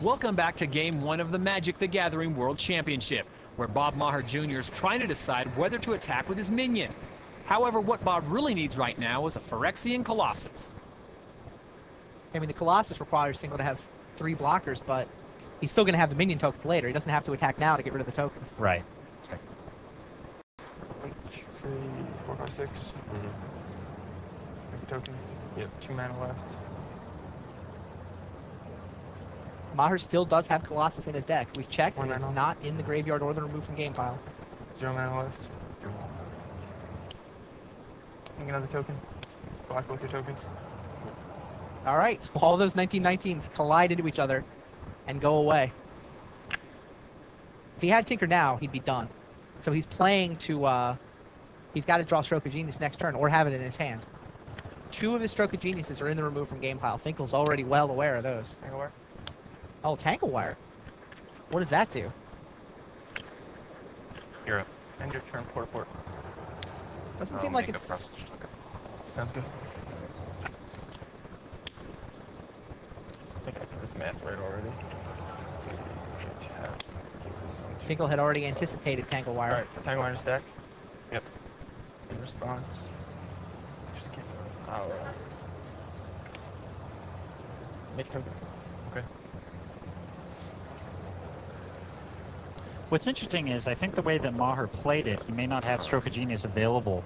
Welcome back to Game 1 of the Magic the Gathering World Championship, where Bob Maher Jr. is trying to decide whether to attack with his minion. However, what Bob really needs right now is a Phyrexian Colossus. I mean, the Colossus requires Finkel to have 3 blockers, but he's still going to have the minion tokens later. He doesn't have to attack now to get rid of the tokens. Right. 1, 2, 3, 4, 5, 6. Make a token. Yep. 2 mana left. Maher still does have Colossus in his deck. We've checked, and it's 1 not in the graveyard or the remove from game pile. 0 mana left. Make another token. Block both your tokens. All right, so all those 1919s collide into each other and go away. If he had Tinker now, he'd be done. So he's playing to, he's got to draw Stroke of Genius next turn or have it in his hand. 2 of his Stroke of Geniuses are in the remove from game pile. Finkel's already well aware of those. Tanglewire. Oh, Tangle Wire. What does that do? You're up. End your turn, port. Doesn't seem like it's... Sounds good. I think I did this math right already. Finkel had already anticipated Tangle Wire. Alright, Tangle Wire in stack. Yep. In response. Just in case. I'll make a token. Okay. What's interesting is I think the way that Maher played it, he may not have Stroke of Genius available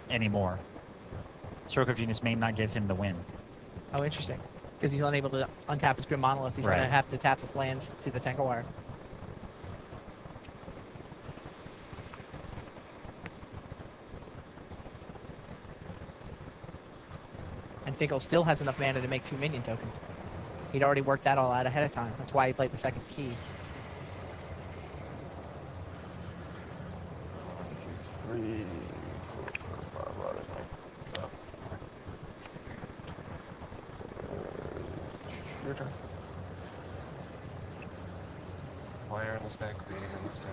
anymore. Stroke of Genius may not give him the win. Oh, interesting. Because he's unable to untap his Grim Monolith. He's going to have to tap his lands to the Tangle Wire. And Finkel still has enough mana to make 2 minion tokens. He'd already worked that all out ahead of time. That's why he played the second key. 1, 2, 3, 4, 5, so. Your turn. Wire in the stack, reading in the stack.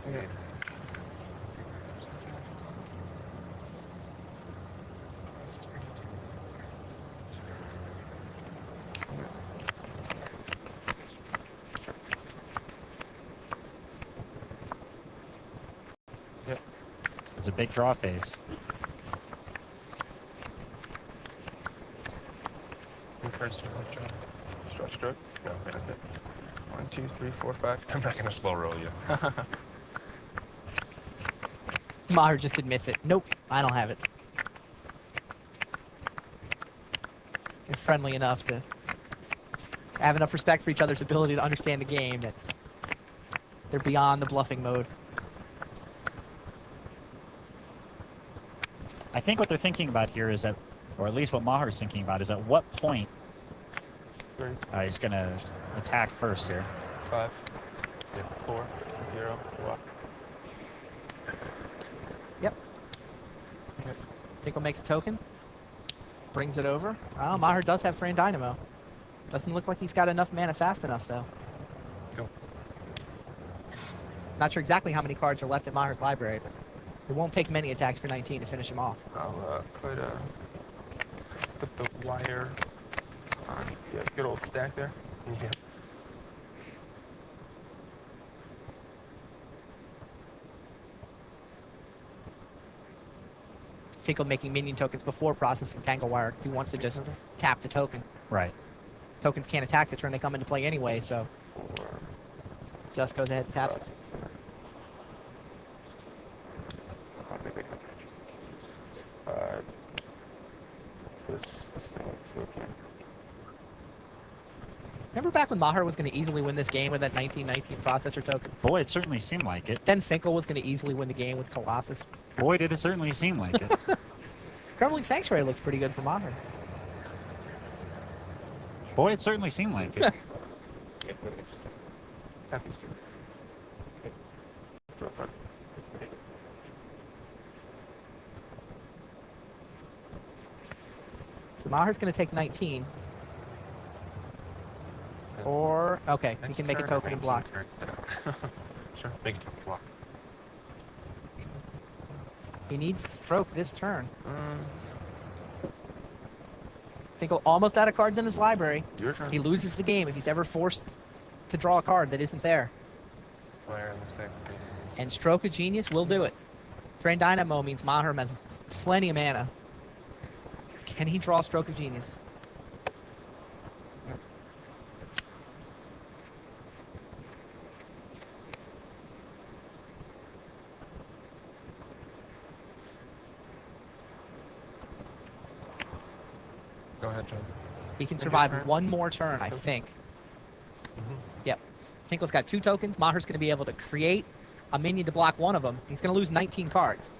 Okay. Yep. It's a big draw phase. First stroke. No, wait a bit. 1, 2, 3, 4, 5. I'm not gonna slow roll you. Maher just admits it. Nope, I don't have it. They're friendly enough to have enough respect for each other's ability to understand the game that they're beyond the bluffing mode. I think what they're thinking about here is that, or at least what Maher's thinking about, is at what point 3, he's going to attack first here. 5, 4, 0, block. Yep. Okay. Finkel makes a token. Brings it over. Oh, Maher does have Fran Dynamo. Doesn't look like he's got enough mana fast enough, though. Go. Not sure exactly how many cards are left in Maher's library, but it won't take many attacks for 19 to finish him off. I'll put the wire on good old stack there. Yeah. Finkel making minion tokens before processing Tangle Wire because he wants to just tap the token. Right. Tokens can't attack the turn they come into play anyway, so 4, just goes ahead and taps it. 5. This single token. Remember back when Maher was going to easily win this game with that 1919 processor token? Boy, it certainly seemed like it. Then Finkel was going to easily win the game with Colossus. Boy, did it certainly seem like it. Crumbling Sanctuary looks pretty good for Maher. Boy, it certainly seemed like it. Tap these 2. Draw a card. So Maher's going to take 19. Or, okay, he can make a token and block. Sure, make a token block. He needs Stroke this turn. Finkel almost out of cards in his library. Your turn. He loses the game if he's ever forced to draw a card that isn't there. Fire in the stack. And Stroke of Genius will do it. Thrain Dynamo means Maher has plenty of mana. Can he draw Stroke of Genius? Go ahead, John. He can survive one more turn, I think. Yep. Finkel's got 2 tokens. Maher's going to be able to create a minion to block one of them. He's going to lose 19 cards.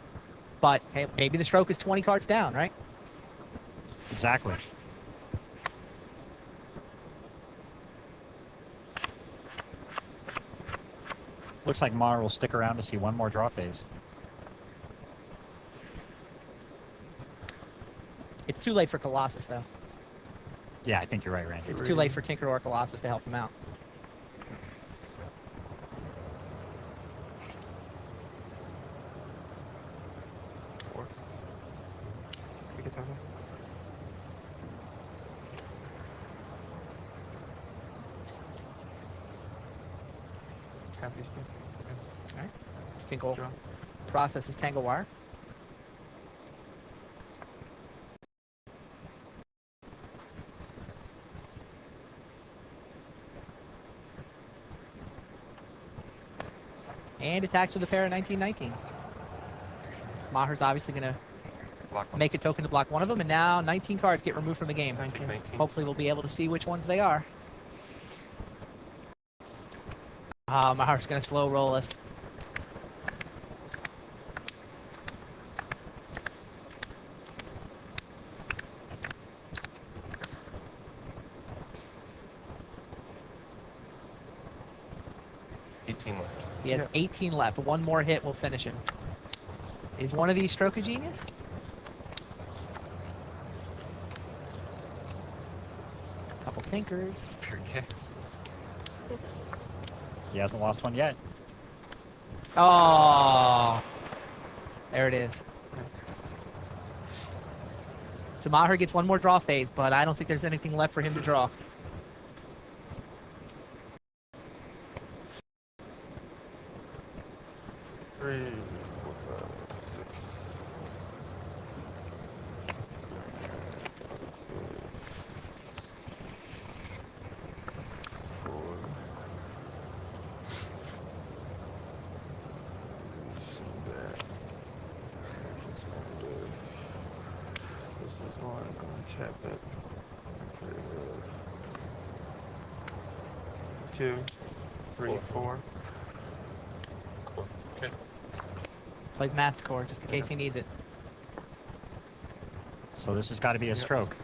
But hey, maybe the Stroke is 20 cards down, right? Exactly. Looks like Maher will stick around to see one more draw phase. It's too late for Colossus, though. Yeah, I think you're right, Randy. It's too late for Tinker or Colossus to help him out. Have these two. All right. Finkel Draw. processes Tangle Wire. And attacks with a pair of 1919s. Maher's obviously going to Block one. make a token to block one of them, and now 19 cards get removed from the game. 19. 19. Hopefully we'll be able to see which ones they are. Maher's going to slow roll us. He has 18 left. One more hit will finish him. Is one of these Stroke of Genius? Couple Tinkers. Pure kicks. He hasn't lost one yet. Oh, there it is. So Maher gets one more draw phase, but I don't think there's anything left for him to draw. Three, 4, 5, 6. 4. This is one. I'm gonna tap it. Okay. 2, 3, 4. Cool. Okay. Plays Mastercore just in case he needs it. So this has got to be a stroke.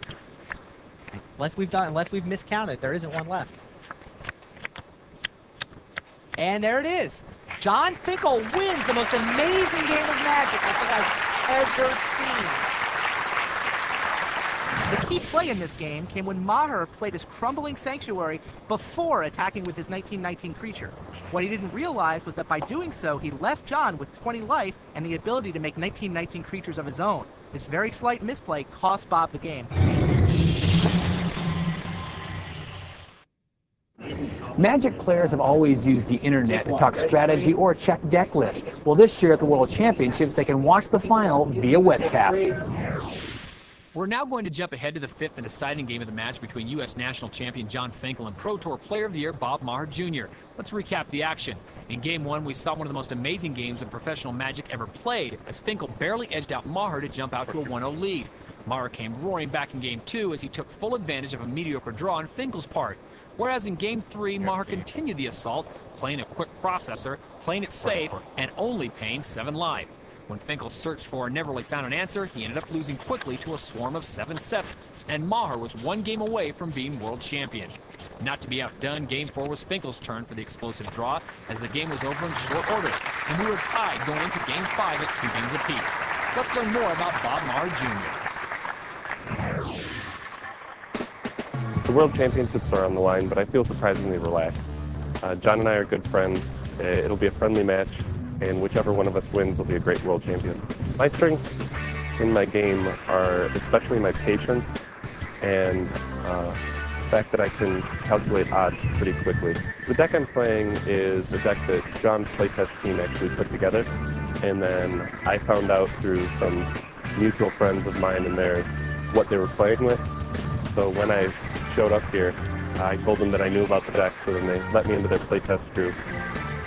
Unless we've miscounted, there isn't one left. And there it is. John Finkel wins the most amazing game of Magic I think I've ever seen. The key play in this game came when Maher played his Crumbling Sanctuary before attacking with his 1919 creature. What he didn't realize was that by doing so, he left John with 20 life and the ability to make 1919 creatures of his own. This very slight misplay cost Bob the game. Magic players have always used the internet to talk strategy or check deck lists. Well, this year at the World Championships, they can watch the final via webcast. We're now going to jump ahead to the 5th and deciding game of the match between U.S. National Champion John Finkel and Pro Tour Player of the Year Bob Maher Jr. Let's recap the action. In Game 1, we saw one of the most amazing games of professional Magic ever played, as Finkel barely edged out Maher to jump out to a 1-0 lead. Maher came roaring back in Game 2 as he took full advantage of a mediocre draw on Finkel's part. Whereas in Game 3, Maher continued the assault, playing a quick processor, playing it safe, and only paying 7 life. When Finkel searched for and never really found an answer, he ended up losing quickly to a swarm of 7/7s, and Maher was one game away from being world champion. Not to be outdone, Game 4 was Finkel's turn for the explosive draw, as the game was over in short order, and we were tied going into Game 5 at 2 games apiece. Let's learn more about Bob Maher Jr. The World Championships are on the line, but I feel surprisingly relaxed. John and I are good friends. It'll be a friendly match, and whichever one of us wins will be a great world champion. My strengths in my game are especially my patience and fact that I can calculate odds pretty quickly. The deck I'm playing is a deck that John's playtest team actually put together, and then I found out through some mutual friends of mine and theirs what they were playing with. So when I showed up here, I told them that I knew about the deck, so then they let me into their playtest group,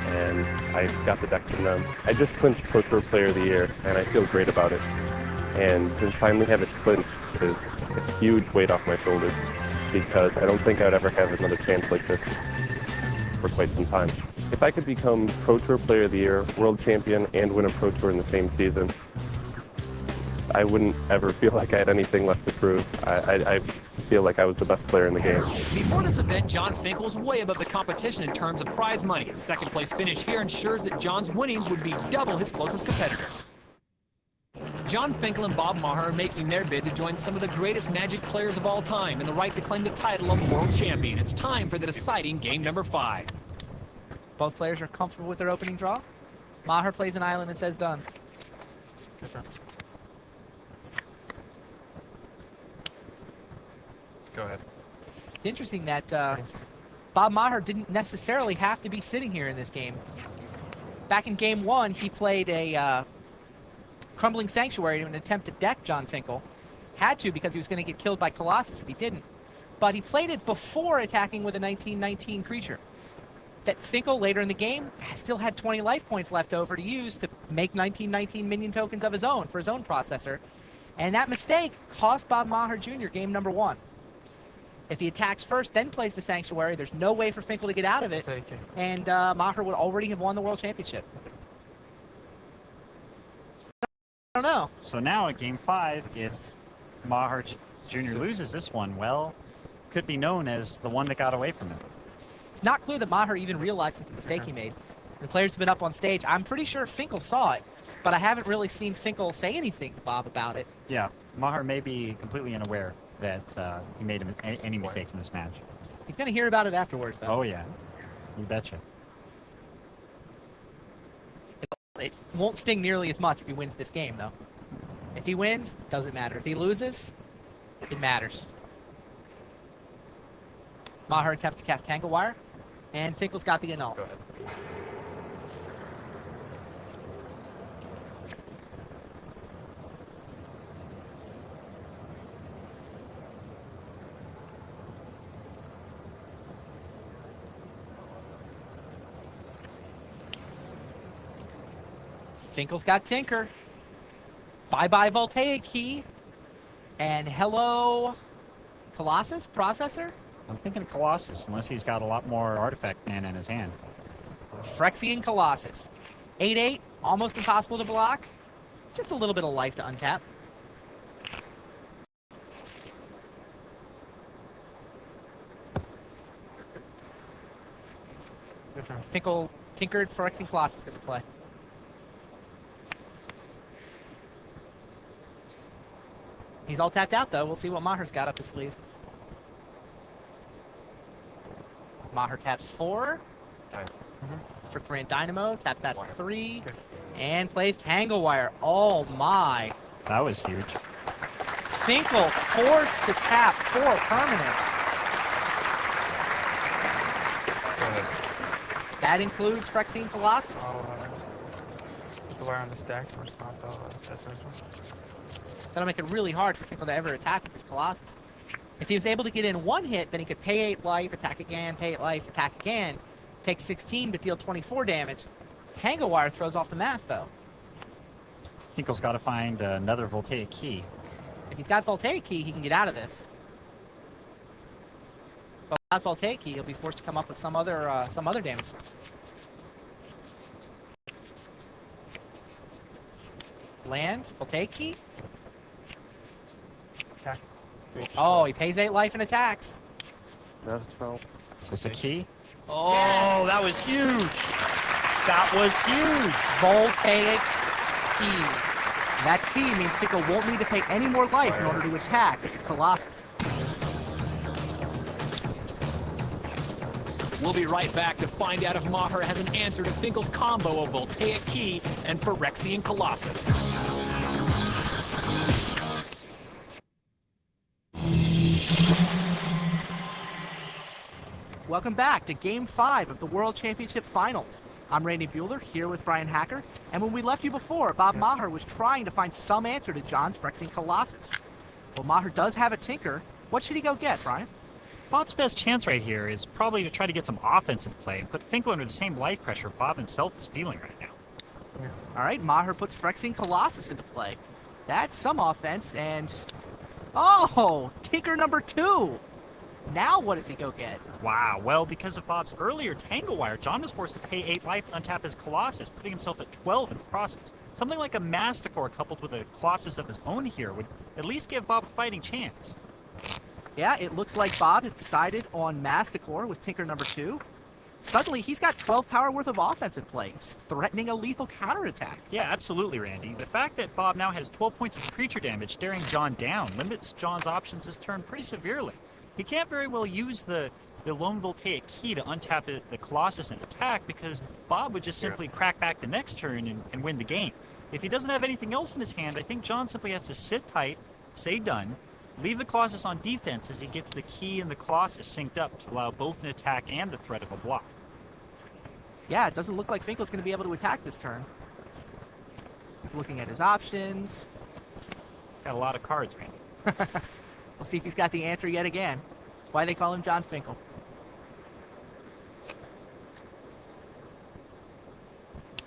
and I got the deck from them. I just clinched Pro Tour Player of the Year, and I feel great about it. And to finally have it clinched is a huge weight off my shoulders, because I don't think I'd ever have another chance like this for quite some time. If I could become Pro Tour Player of the Year, World Champion, and win a Pro Tour in the same season, I wouldn't ever feel like I had anything left to prove. I feel like I was the best player in the game. Before this event, John Finkel was way above the competition in terms of prize money. A second place finish here ensures that John's winnings would be double his closest competitor. John Finkel and Bob Maher are making their bid to join some of the greatest Magic players of all time in the right to claim the title of World Champion. It's time for the deciding game number 5. Both players are comfortable with their opening draw. Maher plays an island and says done. Yes, sir. Go ahead. It's interesting that Bob Maher didn't necessarily have to be sitting here in this game. Back in game 1, he played a Crumbling Sanctuary in an attempt to deck John Finkel. Had to, because he was going to get killed by Colossus if he didn't. But he played it before attacking with a 1919 creature. That Finkel, later in the game, still had 20 life points left over to use to make 1919 minion tokens of his own for his own processor. And that mistake cost Bob Maher Jr. game number 1. If he attacks first, then plays the Sanctuary, there's no way for Finkel to get out of it. And Maher would already have won the World Championship. I don't know. So now at game 5, if Maher Jr. loses this one, well, could be known as the one that got away from him. It's not clear that Maher even realizes the mistake he made. The players have been up on stage. I'm pretty sure Finkel saw it, but I haven't really seen Finkel say anything to Bob about it. Yeah, Maher may be completely unaware that he made any mistakes in this match. He's going to hear about it afterwards, though. Oh, yeah. You betcha. It won't sting nearly as much if he wins this game, though. If he wins, doesn't matter. If he loses, it matters. Maher attempts to cast Tangle Wire, and Finkel's got the annul. Go ahead. Finkel's got Tinker. Bye-bye Voltaic Key. And hello Colossus? Processor? I'm thinking Colossus, unless he's got a lot more artifact mana in his hand. Phyrexian Colossus. 8/8, almost impossible to block. Just a little bit of life to untap. Finkel tinkered Phyrexian Colossus into play. He's all tapped out, though. We'll see what Maher's got up his sleeve. Maher taps 4. For 3 and Dynamo. Taps that for 3. And plays Tangle Wire. Oh, my. That was huge. Finkel forced to tap 4 permanents. That includes Phyrexian Colossus. The wire on the stack in response to that's That'll make it really hard for Finkel to ever attack with this Colossus. If he was able to get in 1 hit, then he could pay 8 life, attack again, pay 8 life, attack again, take 16 but deal 24 damage. Tangle Wire throws off the math, though. Finkel's got to find another Voltaic Key. If he's got Voltaic Key, he can get out of this. But without Voltaic Key, he'll be forced to come up with some other damage source. Land, Voltaic Key. attack. Oh, he pays 8 life and attacks. That's 12. Is this a key? Oh, Yes! That was huge! That was huge! Voltaic Key. That key means Finkel won't need to pay any more life in order to attack with his Colossus. We'll be right back to find out if Maher has an answer to Finkel's combo of Voltaic Key and Phyrexian Colossus. Welcome back to Game 5 of the World Championship Finals. I'm Randy Buehler, here with Brian Hacker, and when we left you before, Bob Maher was trying to find some answer to John's Phyrexian Colossus. Well, Maher does have a tinker. What should he go get, Brian? Bob's best chance right here is probably to try to get some offensive play and put Finkel under the same life pressure Bob himself is feeling right now. All right, Maher puts Phyrexian Colossus into play. That's some offense, and... oh! Tinker number 2! Now what does he go get? Wow, well, because of Bob's earlier Tangle Wire, John was forced to pay 8 life to untap his Colossus, putting himself at 12 in the process. Something like a Masticore coupled with a Colossus of his own here would at least give Bob a fighting chance. Yeah, it looks like Bob has decided on Masticore with Tinker number 2. Suddenly, he's got 12 power worth of offense in play, threatening a lethal counterattack. Yeah, absolutely, Randy. The fact that Bob now has 12 points of creature damage staring John down limits John's options this turn pretty severely. He can't very well use the Lone Voltaic Key to untap the Colossus and attack because Bob would just simply crack back the next turn and win the game. If he doesn't have anything else in his hand, I think John simply has to sit tight, say done, leave the Colossus on defense as he gets the Key and the Colossus synced up to allow both an attack and the threat of a block. Yeah, it doesn't look like Finkel's going to be able to attack this turn. He's looking at his options. He's got a lot of cards, Randy. We'll see if he's got the answer yet again. That's why they call him John Finkel.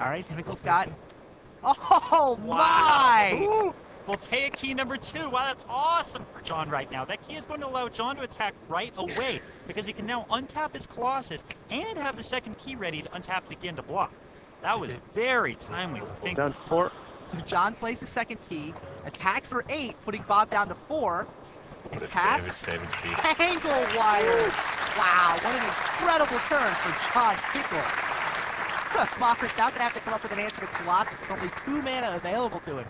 All right, Finkel's got... oh, my! Ooh. Voltaic Key number 2. Wow, that's awesome for John right now. That key is going to allow John to attack right away because he can now untap his Colossus and have the second key ready to untap it again to block. That was very timely for Finkel. Down 4. So John plays the second key, attacks for 8, putting Bob down to 4, and casts Tangle Wire. Wow, what an incredible turn for John Finkel. Maher's now going to have to come up with an answer to Colossus with only 2 mana available to him.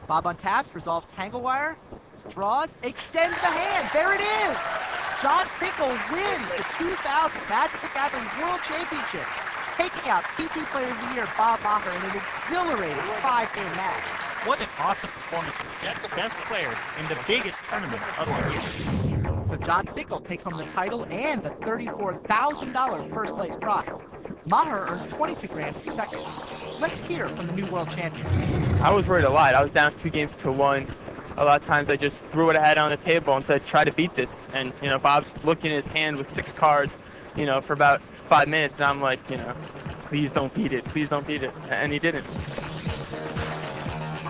Bob untaps, resolves Tangle Wire, draws, extends the hand. There it is! John Finkel wins the 2000 Magic the Gathering World Championship, taking out PT Player of the Year Bob Maher in an exhilarating 5-game match. What an awesome performance from the best player in the biggest tournament of the year. So John Finkel takes home the title and the $34,000 first place prize. Maher earns $22,000 for second. Let's hear from the new world champion. I was worried a lot. I was down 2 games to 1. A lot of times I just threw what I had on the table and said, try to beat this. And, Bob's looking at his hand with 6 cards, for about 5 minutes. And I'm like, please don't beat it. Please don't beat it. And he didn't.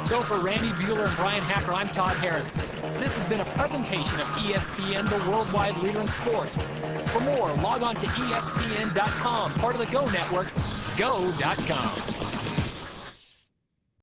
So for Randy Buehler and Brian Hacker, I'm Todd Harris. This has been a presentation of ESPN, the worldwide leader in sports. For more, log on to ESPN.com, part of the Go Network, go.com.